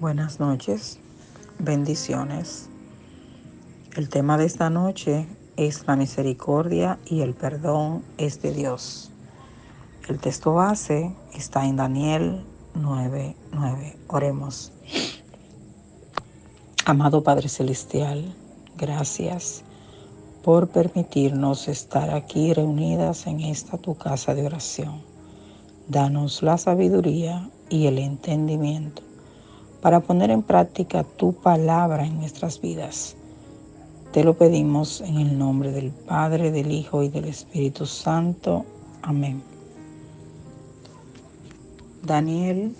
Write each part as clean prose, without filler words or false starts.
Buenas noches, bendiciones. El tema de esta noche es la misericordia y el perdón es de Dios. El texto base está en Daniel 9:9. Oremos. Amado Padre Celestial, gracias por permitirnos estar aquí reunidas en esta tu casa de oración. Danos la sabiduría y el entendimiento para poner en práctica tu palabra en nuestras vidas. Te lo pedimos en el nombre del Padre, del Hijo y del Espíritu Santo. Amén. Daniel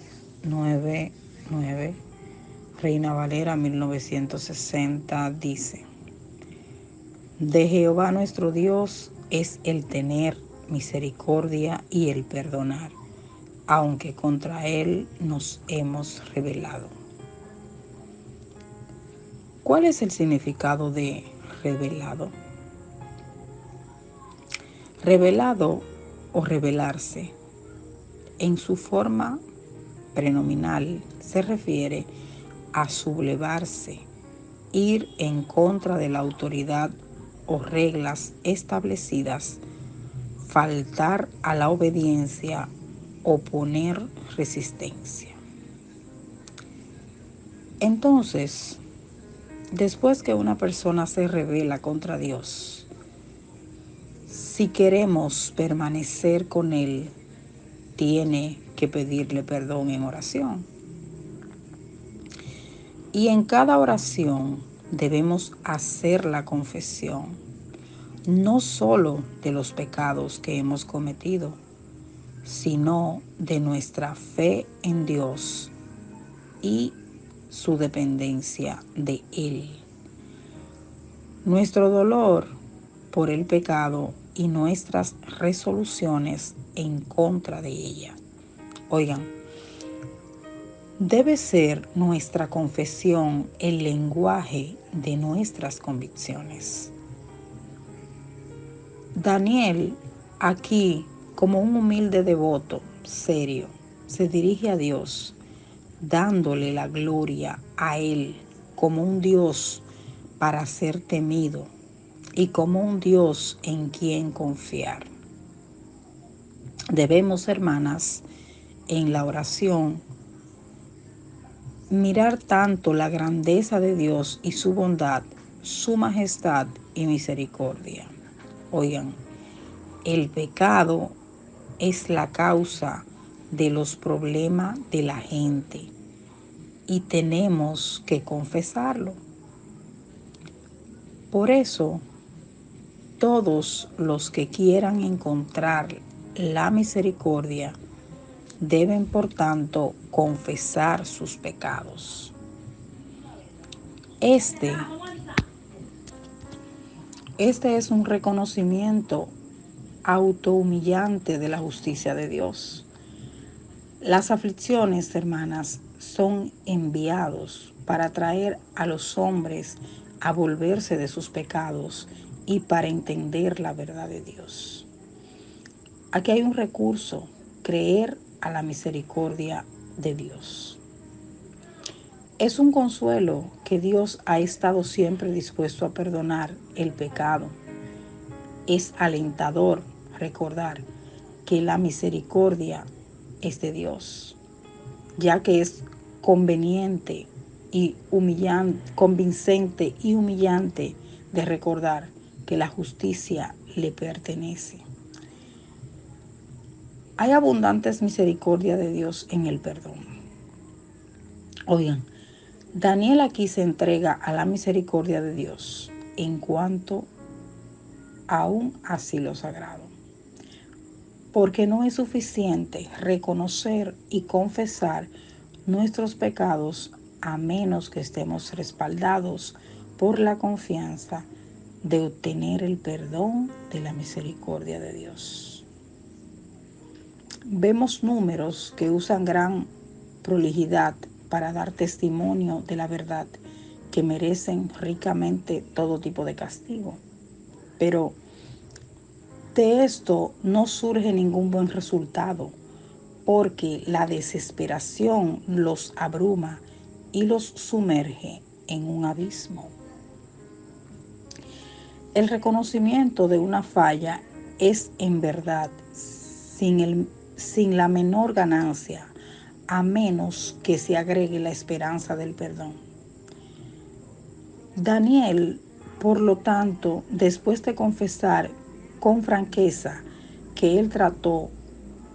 9:9, Reina Valera 1960 dice: De Jehová nuestro Dios es el tener misericordia y el perdonar, aunque contra Él nos hemos rebelado. ¿Cuál es el significado de rebelado? Rebelado o rebelarse, en su forma prenominal, se refiere a sublevarse, ir en contra de la autoridad o reglas establecidas, faltar a la obediencia o poner resistencia. Entonces, después que una persona se rebela contra Dios, si queremos permanecer con Él, tiene que pedirle perdón en oración. Y en cada oración debemos hacer la confesión, no solo de los pecados que hemos cometido, sino de nuestra fe en Dios y su dependencia de Él. Nuestro dolor por el pecado y nuestras resoluciones en contra de ella. Oigan, debe ser nuestra confesión el lenguaje de nuestras convicciones. Daniel, aquí, como un humilde devoto serio, se dirige a Dios, dándole la gloria a Él como un Dios para ser temido y como un Dios en quien confiar. Debemos, hermanas, en la oración, mirar tanto la grandeza de Dios y su bondad, su majestad y misericordia. Oigan, el pecado es la causa de los problemas de la gente y tenemos que confesarlo. Por eso, todos los que quieran encontrar la misericordia deben, por tanto, confesar sus pecados. Este es un reconocimiento autohumillante de la justicia de Dios. Las aflicciones, hermanas, son enviados para traer a los hombres a volverse de sus pecados y para entender la verdad de Dios. Aquí hay un recurso: creer a la misericordia de Dios. Es un consuelo que Dios ha estado siempre dispuesto a perdonar el pecado. Es alentador recordar que la misericordia es de Dios, ya que es conveniente y convincente y humillante de recordar que la justicia le pertenece. Hay abundantes misericordia de Dios en el perdón. Oigan, Daniel aquí se entrega a la misericordia de Dios en cuanto a un asilo sagrado, porque no es suficiente reconocer y confesar nuestros pecados a menos que estemos respaldados por la confianza de obtener el perdón de la misericordia de Dios. Vemos números que usan gran prolijidad para dar testimonio de la verdad, que merecen ricamente todo tipo de castigo. Pero de esto no surge ningún buen resultado, porque la desesperación los abruma y los sumerge en un abismo. El reconocimiento de una falla es en verdad sin la menor ganancia, a menos que se agregue la esperanza del perdón. Daniel, por lo tanto, después de confesar con franqueza que el trato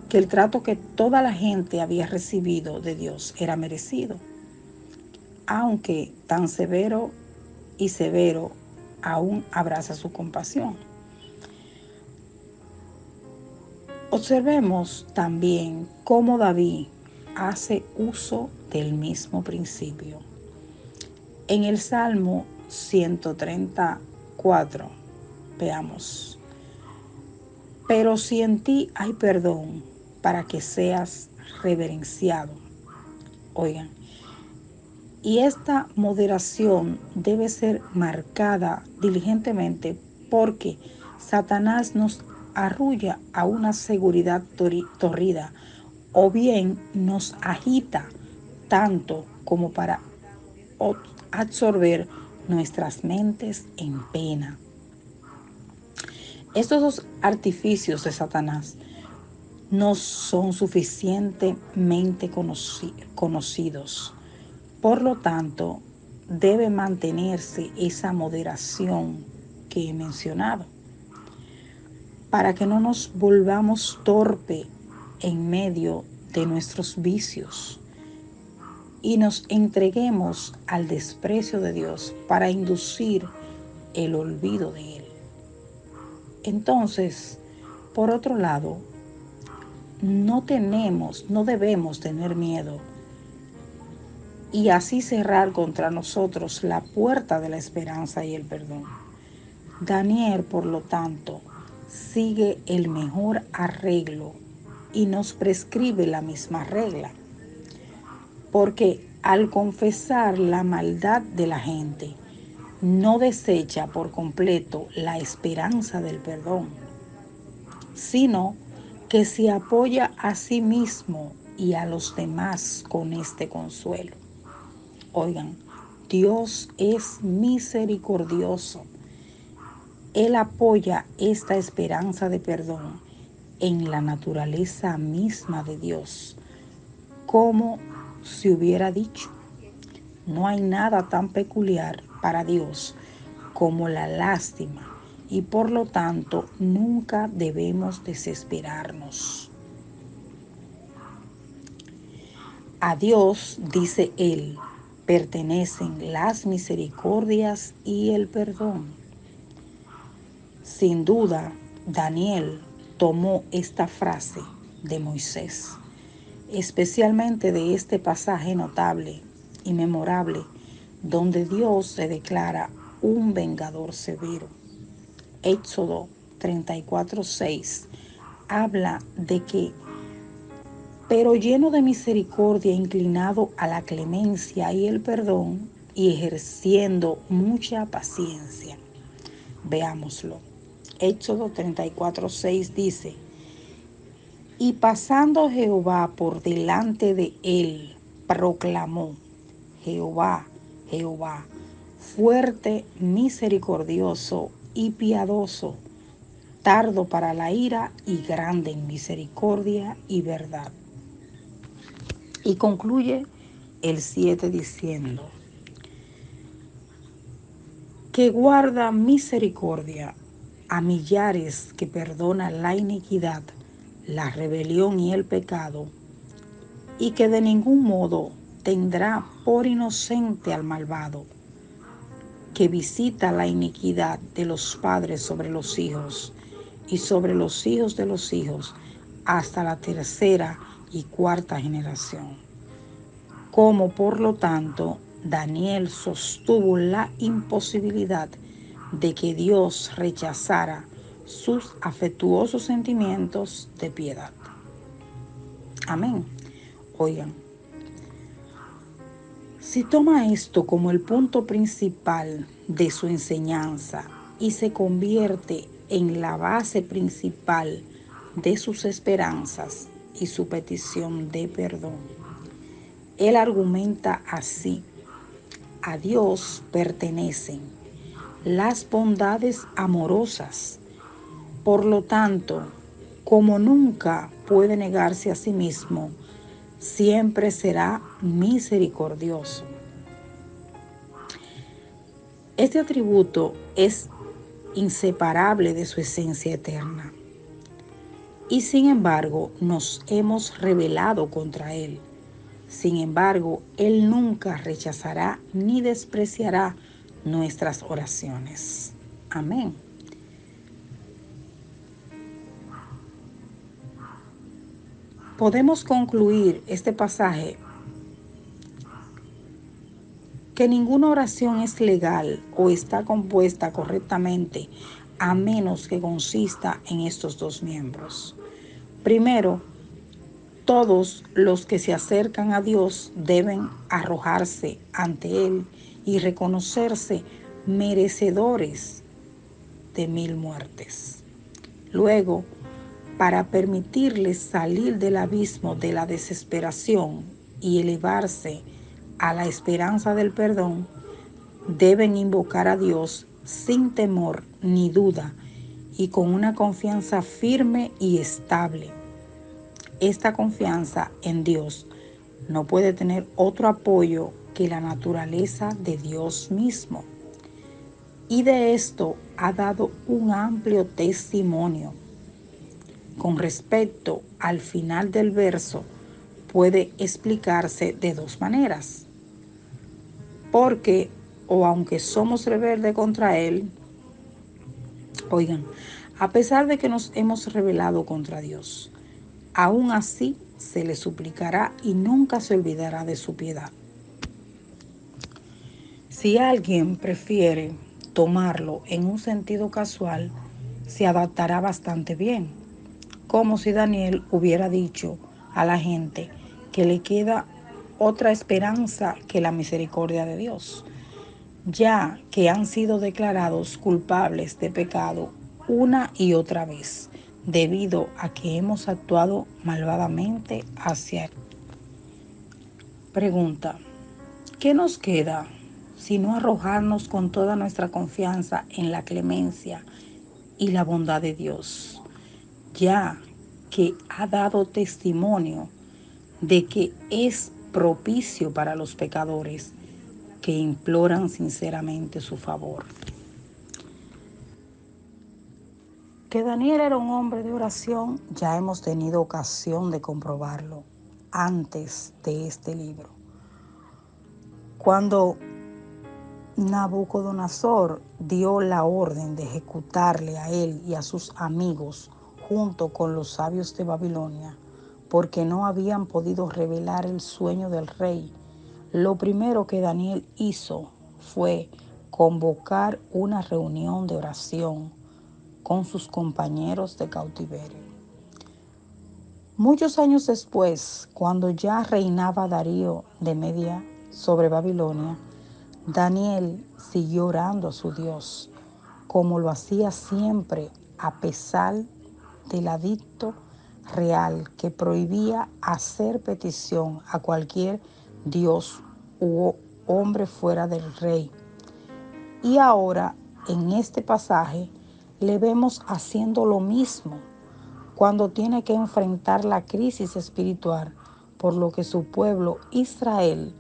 que toda la gente había recibido de Dios era merecido, aunque tan severo aún abraza su compasión. Observemos también cómo David hace uso del mismo principio. En el Salmo 134, veamos: pero si en ti hay perdón, para que seas reverenciado. Oigan, y esta moderación debe ser marcada diligentemente, porque Satanás nos arrulla a una seguridad torrida, o bien nos agita tanto como para absorber nuestras mentes en pena. Estos dos artificios de Satanás no son suficientemente conocidos. Por lo tanto, debe mantenerse esa moderación que he mencionado, para que no nos volvamos torpe en medio de nuestros vicios y nos entreguemos al desprecio de Dios para inducir el olvido de Él. Entonces, por otro lado, no debemos tener miedo y así cerrar contra nosotros la puerta de la esperanza y el perdón. Daniel, por lo tanto, sigue el mejor arreglo y nos prescribe la misma regla, porque al confesar la maldad de la gente, no desecha por completo la esperanza del perdón, sino que se apoya a sí mismo y a los demás con este consuelo. Oigan, Dios es misericordioso. Él apoya esta esperanza de perdón en la naturaleza misma de Dios, como se hubiera dicho: no hay nada tan peculiar para Dios como la lástima, y por lo tanto nunca debemos desesperarnos. A Dios, dice él, pertenecen las misericordias y el perdón. Sin duda, Daniel tomó esta frase de Moisés, especialmente de este pasaje notable y memorable, donde Dios se declara un vengador severo. Éxodo 34:6 habla de que, pero lleno de misericordia, inclinado a la clemencia y el perdón, y ejerciendo mucha paciencia. Veámoslo. Éxodo 34:6 dice: y pasando Jehová por delante de él, proclamó: Jehová, Jehová, fuerte, misericordioso y piadoso, tardo para la ira y grande en misericordia y verdad. Y concluye el 7 diciendo: que guarda misericordia a millares, que perdona la iniquidad, la rebelión y el pecado, y que de ningún modo tendrá por inocente al malvado, que visita la iniquidad de los padres sobre los hijos y sobre los hijos de los hijos, hasta la tercera y cuarta generación. Como por lo tanto Daniel sostuvo la imposibilidad de que Dios rechazara sus afectuosos sentimientos de piedad. Amén. Oigan, si toma esto como el punto principal de su enseñanza y se convierte en la base principal de sus esperanzas y su petición de perdón, él argumenta así a Dios pertenecen las bondades amorosas. Por lo tanto, como nunca puede negarse a sí mismo, siempre será misericordioso. Este atributo es inseparable de su esencia eterna. Y sin embargo, nos hemos rebelado contra Él. Sin embargo, Él nunca rechazará ni despreciará nuestras oraciones. Amén. Podemos concluir este pasaje que ninguna oración es legal o está compuesta correctamente a menos que consista en estos dos miembros. Primero, todos los que se acercan a Dios deben arrojarse ante Él y reconocerse merecedores de 1000 muertes. Luego, para permitirles salir del abismo de la desesperación y elevarse a la esperanza del perdón, deben invocar a Dios sin temor ni duda y con una confianza firme y estable. Esta confianza en Dios no puede tener otro apoyo que la naturaleza de Dios mismo. Y de esto ha dado un amplio testimonio. Con respecto al final del verso, puede explicarse de dos maneras. Porque, o aunque somos rebeldes contra Él, oigan, a pesar de que nos hemos rebelado contra Dios, aún así se le suplicará y nunca se olvidará de su piedad. Si alguien prefiere tomarlo en un sentido casual, se adaptará bastante bien, como si Daniel hubiera dicho a la gente que le queda otra esperanza que la misericordia de Dios, ya que han sido declarados culpables de pecado una y otra vez, debido a que hemos actuado malvadamente hacia él. Pregunta: ¿qué nos queda sino arrojarnos con toda nuestra confianza en la clemencia y la bondad de Dios, ya que ha dado testimonio de que es propicio para los pecadores que imploran sinceramente su favor? Que Daniel era un hombre de oración, ya hemos tenido ocasión de comprobarlo antes de este libro. Cuando Nabucodonosor dio la orden de ejecutarle a él y a sus amigos junto con los sabios de Babilonia, porque no habían podido revelar el sueño del rey, lo primero que Daniel hizo fue convocar una reunión de oración con sus compañeros de cautiverio. Muchos años después, cuando ya reinaba Darío de Media sobre Babilonia, Daniel siguió orando a su Dios, como lo hacía siempre, a pesar del edicto real que prohibía hacer petición a cualquier dios u hombre fuera del rey. Y ahora, en este pasaje, le vemos haciendo lo mismo cuando tiene que enfrentar la crisis espiritual por lo que su pueblo Israel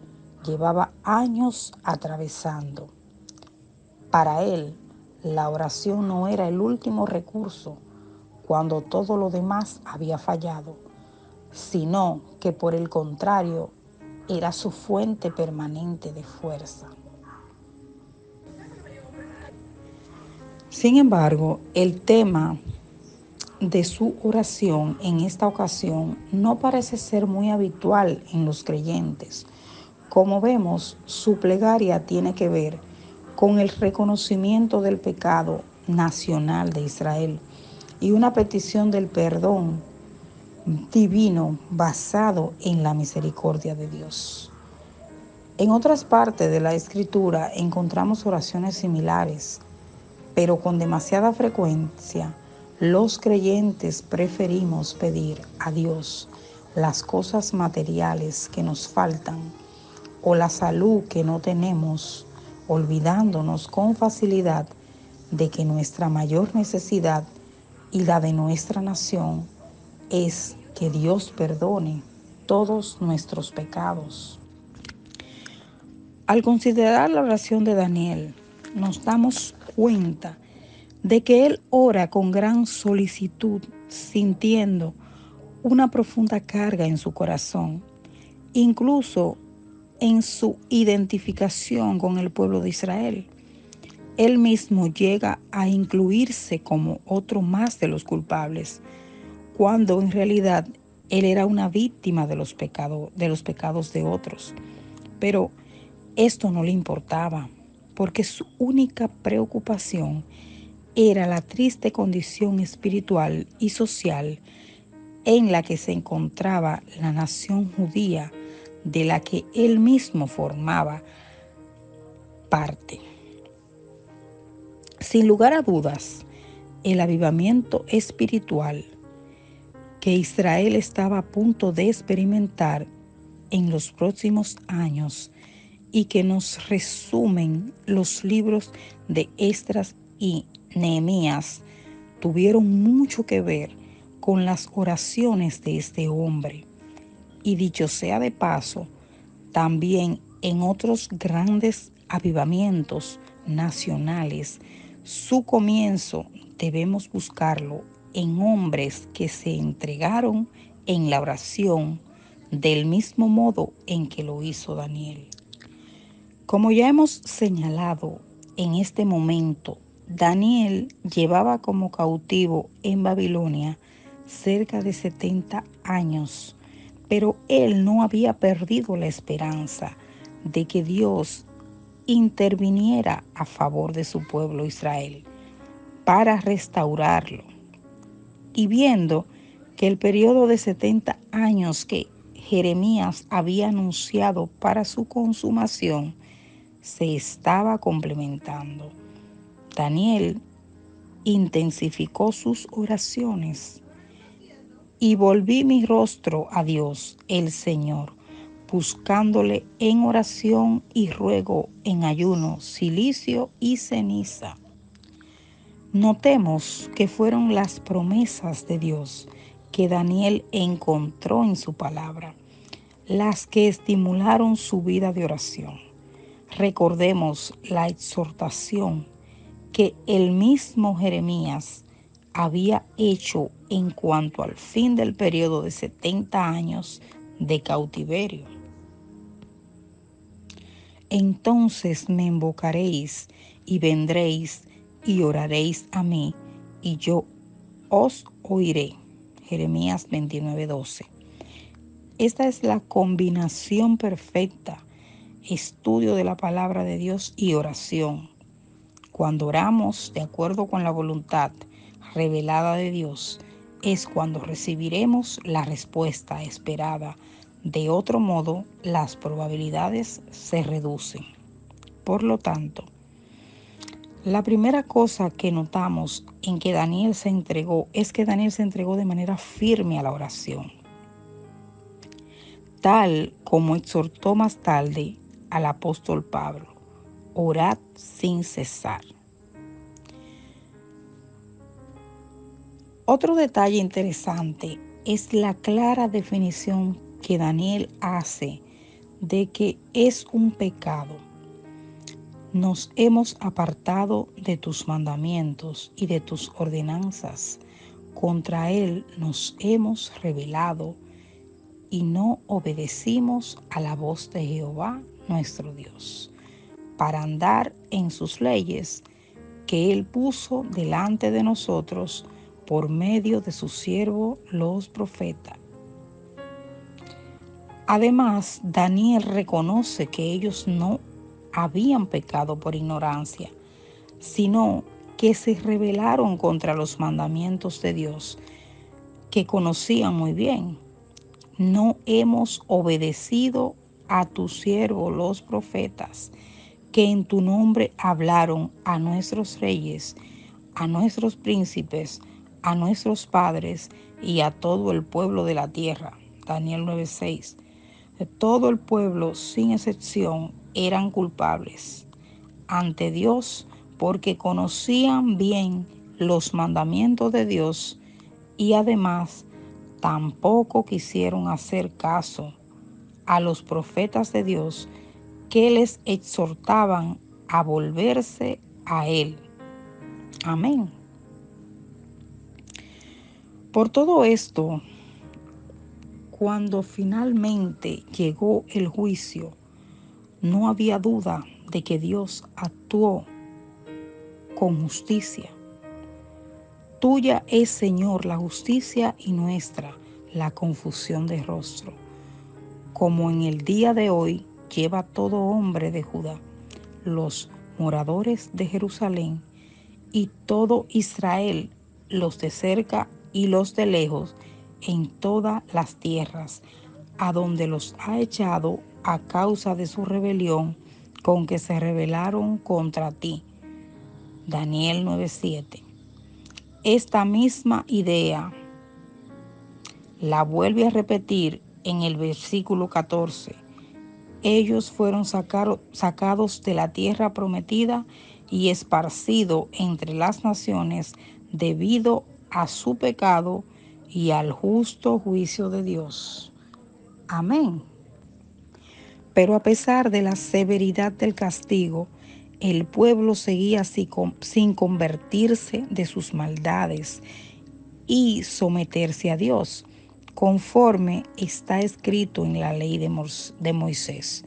llevaba años atravesando. Para él, la oración no era el último recurso cuando todo lo demás había fallado, sino que por el contrario, era su fuente permanente de fuerza. Sin embargo, el tema de su oración en esta ocasión no parece ser muy habitual en los creyentes. Como vemos, su plegaria tiene que ver con el reconocimiento del pecado nacional de Israel y una petición del perdón divino basado en la misericordia de Dios. En otras partes de la Escritura encontramos oraciones similares, pero con demasiada frecuencia los creyentes preferimos pedir a Dios las cosas materiales que nos faltan o la salud que no tenemos, olvidándonos con facilidad de que nuestra mayor necesidad y la de nuestra nación es que Dios perdone todos nuestros pecados. Al considerar la oración de Daniel, nos damos cuenta de que él ora con gran solicitud, sintiendo una profunda carga en su corazón, incluso en su identificación con el pueblo de Israel. Él mismo llega a incluirse como otro más de los culpables, cuando en realidad él era una víctima de los pecados de otros. Pero esto no le importaba, porque su única preocupación era la triste condición espiritual y social en la que se encontraba la nación judía de la que él mismo formaba parte. Sin lugar a dudas, el avivamiento espiritual que Israel estaba a punto de experimentar en los próximos años y que nos resumen los libros de Esdras y Nehemías, tuvieron mucho que ver con las oraciones de este hombre. Y dicho sea de paso, también en otros grandes avivamientos nacionales, su comienzo debemos buscarlo en hombres que se entregaron en la oración del mismo modo en que lo hizo Daniel. Como ya hemos señalado, en este momento, Daniel llevaba como cautivo en Babilonia cerca de 70 años, pero él no había perdido la esperanza de que Dios interviniera a favor de su pueblo Israel para restaurarlo. Y viendo que el periodo de 70 años que Jeremías había anunciado para su consumación se estaba complementando, Daniel intensificó sus oraciones. Y volví mi rostro a Dios, el Señor, buscándole en oración y ruego, en ayuno, cilicio y ceniza. Notemos que fueron las promesas de Dios que Daniel encontró en su palabra, las que estimularon su vida de oración. Recordemos la exhortación que el mismo Jeremías había hecho en cuanto al fin del periodo de 70 años de cautiverio. Entonces me invocaréis y vendréis y oraréis a mí, y yo os oiré. Jeremías 29:12. Esta es la combinación perfecta: estudio de la palabra de Dios y oración. Cuando oramos de acuerdo con la voluntad revelada de Dios, es cuando recibiremos la respuesta esperada. De otro modo, las probabilidades se reducen. Por lo tanto, la primera cosa que notamos en que Daniel se entregó es que Daniel se entregó de manera firme a la oración, tal como exhortó más tarde al apóstol Pablo: orad sin cesar. Otro detalle interesante es la clara definición que Daniel hace de que es un pecado: nos hemos apartado de tus mandamientos y de tus ordenanzas. Contra él nos hemos rebelado y no obedecimos a la voz de Jehová nuestro Dios, para andar en sus leyes que él puso delante de nosotros por medio de su siervo los profetas. Además, Daniel reconoce que ellos no habían pecado por ignorancia, sino que se rebelaron contra los mandamientos de Dios, que conocían muy bien. No hemos obedecido a tu siervo los profetas, que en tu nombre hablaron a nuestros reyes, a nuestros príncipes, a nuestros padres y a todo el pueblo de la tierra. Daniel 9:6. Todo el pueblo, sin excepción, eran culpables ante Dios porque conocían bien los mandamientos de Dios y además tampoco quisieron hacer caso a los profetas de Dios que les exhortaban a volverse a Él. Amén. Por todo esto, cuando finalmente llegó el juicio, no había duda de que Dios actuó con justicia. Tuya es, Señor, la justicia y nuestra la confusión de rostro. Como en el día de hoy lleva todo hombre de Judá, los moradores de Jerusalén y todo Israel, los de cerca y los de lejos, en todas las tierras, a donde los ha echado a causa de su rebelión con que se rebelaron contra ti. Daniel 9:7. Esta misma idea la vuelve a repetir en el versículo 14. Ellos fueron sacados de la tierra prometida y esparcidos entre las naciones debido a su pecado y al justo juicio de Dios. Amén. Pero a pesar de la severidad del castigo, el pueblo seguía sin convertirse de sus maldades y someterse a Dios, conforme está escrito en la ley de Moisés.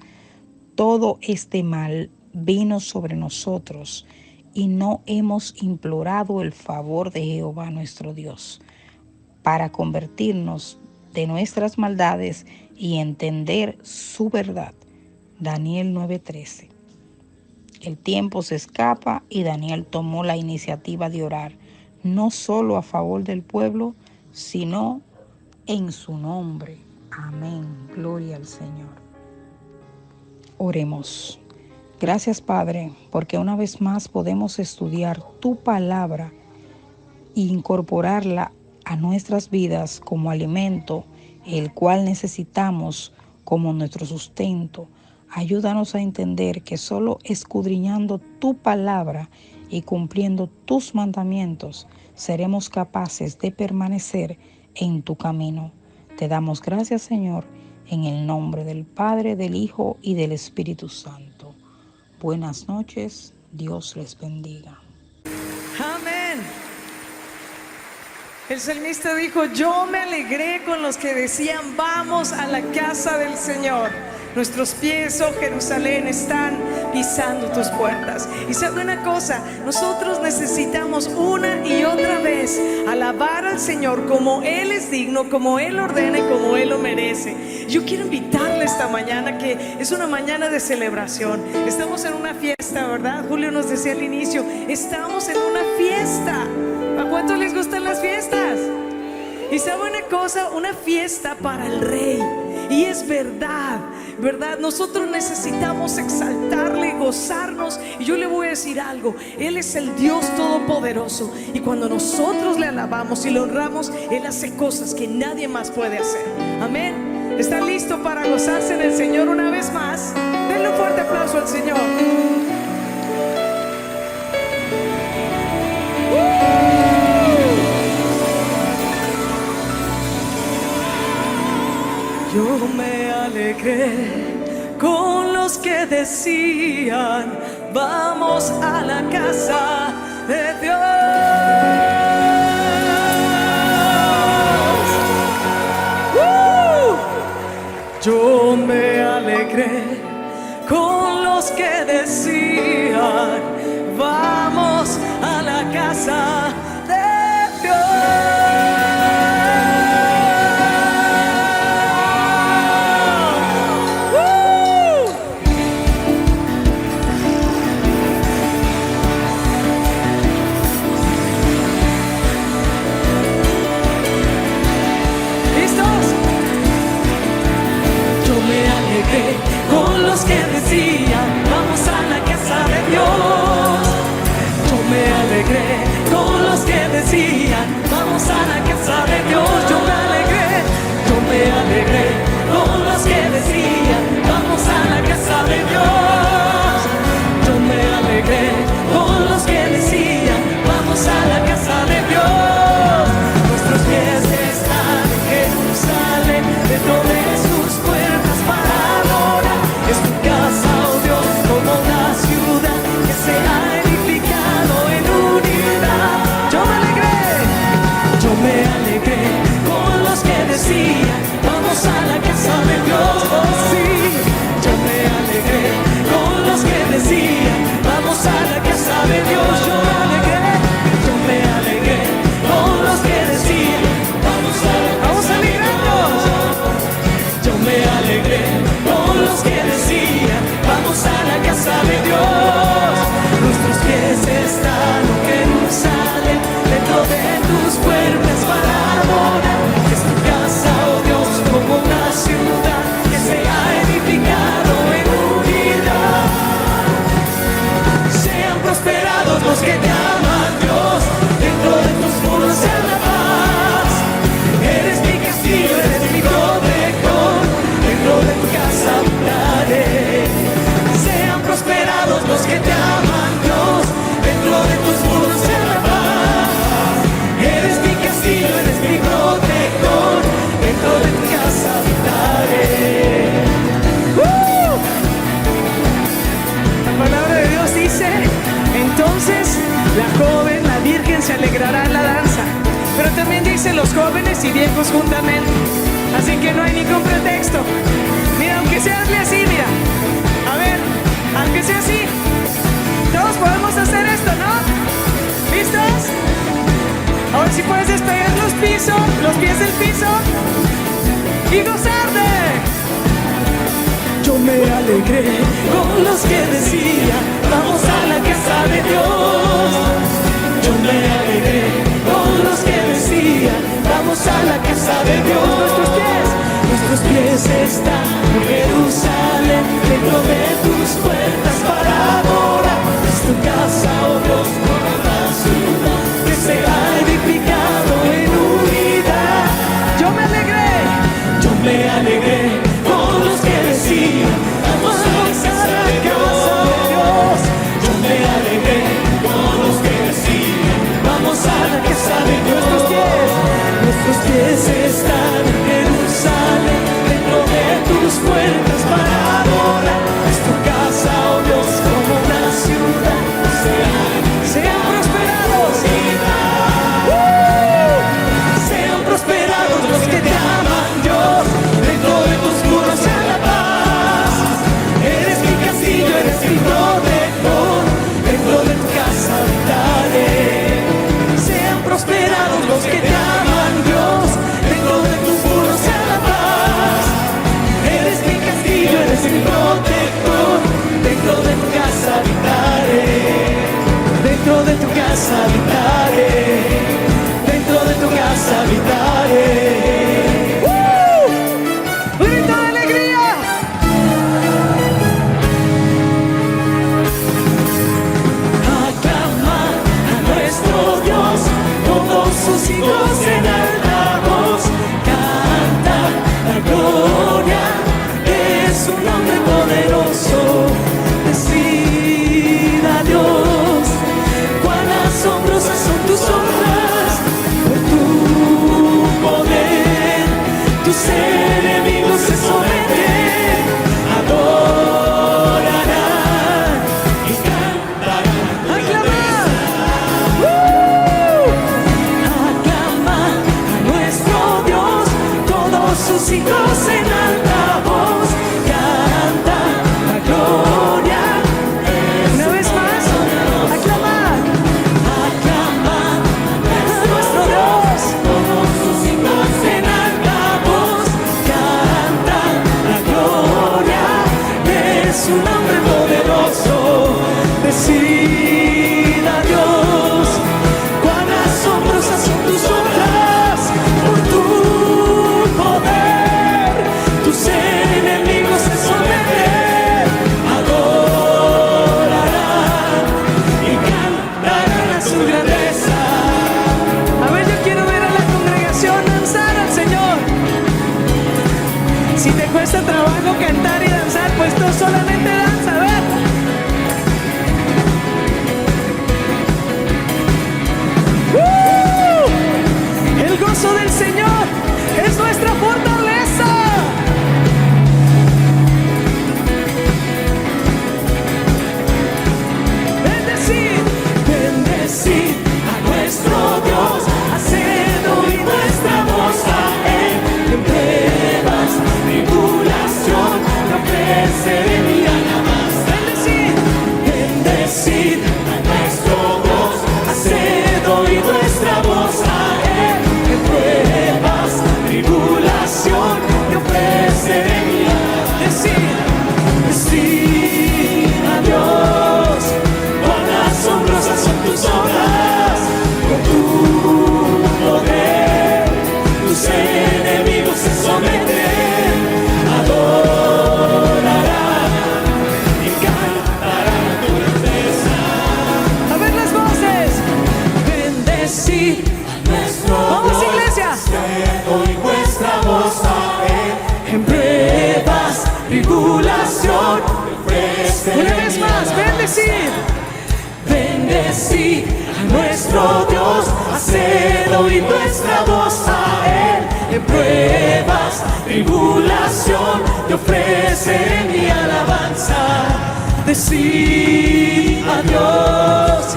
Todo este mal vino sobre nosotros y no hemos implorado el favor de Jehová nuestro Dios para convertirnos de nuestras maldades y entender su verdad. Daniel 9:13. El tiempo se escapa y Daniel tomó la iniciativa de orar, no solo a favor del pueblo, sino en su nombre. Amén. Gloria al Señor. Oremos. Gracias, Padre, porque una vez más podemos estudiar tu palabra e incorporarla a nuestras vidas como alimento, el cual necesitamos como nuestro sustento. Ayúdanos a entender que solo escudriñando tu palabra y cumpliendo tus mandamientos seremos capaces de permanecer en tu camino. Te damos gracias, Señor, en el nombre del Padre, del Hijo y del Espíritu Santo. Buenas noches, Dios les bendiga. Amén. El salmista dijo: yo me alegré con los que decían vamos a la casa del Señor. Nuestros pies, oh Jerusalén, están pisando tus puertas. Y sabe una cosa, nosotros necesitamos una y otra vez alabar al Señor como Él es digno, como Él ordena y como Él lo merece. Yo quiero invitarle esta mañana, que es una mañana de celebración. Estamos en una fiesta, ¿verdad? Julio nos decía al inicio, estamos en una fiesta. ¿A cuántos les gustan las fiestas? Y sabe una cosa, una fiesta para el Rey. Y es verdad, ¿verdad? Nosotros necesitamos exaltarle y gozarnos. Y yo le voy a decir algo, Él es el Dios todopoderoso. Y cuando nosotros le alabamos y le honramos, Él hace cosas que nadie más puede hacer. Amén. ¿Está listo para gozarse en el Señor una vez más? Denle un fuerte aplauso al Señor. Yo me alegré con los que decían vamos a la casa de Dios. Yo me alegré con los que decían vamos a la casa de Dios. Con los que decían vamos a la casa de Dios. Yo me alegré con los que decían vamos a la casa de Dios. Yo me alegré con los que decían alegran se alegrará en la danza. Pero también dice los jóvenes y viejos juntamente. Así que no hay ningún pretexto. Mira, aunque sea así, mira. A ver, aunque sea así, todos podemos hacer esto, ¿no? ¿Listos? Ahora si puedes despegar los pies del piso y gozarte. Yo me alegré con los que decían, vamos a la casa de Dios. Yo me alegré con los que decían, vamos a la casa de Dios. Nuestros pies están en Jerusalén, dentro de tus puertas para adorar. Es tu casa, oh Dios, como la ciudad que se ha edificado en unidad. Yo me alegré con los que decían, vamos a la casa de Dios. Yo me alegré con los que decían, vamos a la casa de Dios. Nuestros pies están en Jerusalén, dentro de tus puertas para adorar. Es tu casa, oh Dios, como una ciudad. Sean prosperados. Sean prosperados los que te aman, Dios. Dentro de tus muros sea la paz. Eres mi castillo, eres mi protector. Dentro de tu casa habitaré. Sean prosperados los que te aman, Dios. Dentro de tus muros sea la paz. Eres mi castillo, eres mi protector. Dentro de tu casa habitaré. Dentro de tu casa habitaré. Dentro de tu casa habitaré. ¡Grito de alegría! Aclamar a nuestro Dios, todos sus hijos en alta voz. Canta la gloria de su nombre poderoso. Decid a Dios, cuán asombrosas son tus obras, por tu poder, tus enemigos se someten, adorarán y cantarán. ¡Aclamar! Aclamar a nuestro Dios, todos sus hijos en alta voz. Canta la gloria. Una vez más, aclamar. Aclamar a nuestro Dios, todos sus hijos en alta voz. Canta la gloria de su nombre poderoso. Decid a Dios, cuán asombrosas son tus obras, por tu poder, tus enemigos se someten, adorarán y cantarán a su grandeza. A ver, yo quiero ver a la congregación danzar al Señor. Si te cuesta trabajo cantar y danzar, pues tú solamente danza, a ver. El gozo del Señor es nuestra fortaleza. Bendecid, bendecid a nuestro Dios, haced oír nuestra voz a Él. En pruebas, tribulación, no ofreceré mi alabanza. Bendecid, bendecid a nuestro Dios, haced oír nuestra voz a Él. En pruebas, tribulación, no ofreceré mi alabanza. Decid a Dios, cuán asombrosas son tus obras, con tu poder, tus enemigos se someten, adorarán y cantarán a tu grandeza. A ver las voces. Bendecid a nuestro Dios. Vamos, iglesia. Hoy vuestra voz a Él. En pruebas, tribulación, una vez más, bendecid. Bendecid a nuestro Dios, haced oír nuestra voz a Él. En pruebas, tribulación, te ofreceré mi alabanza. Decid a Dios,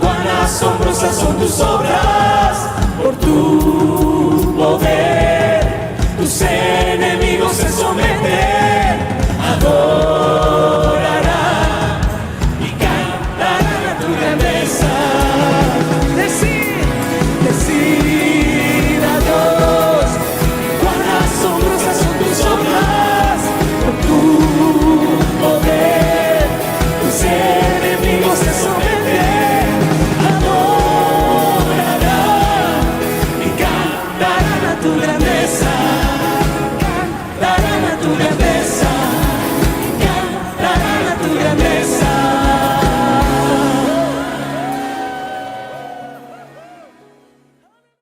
cuán asombrosas son tus obras, por tu poder tus enemigos se someten.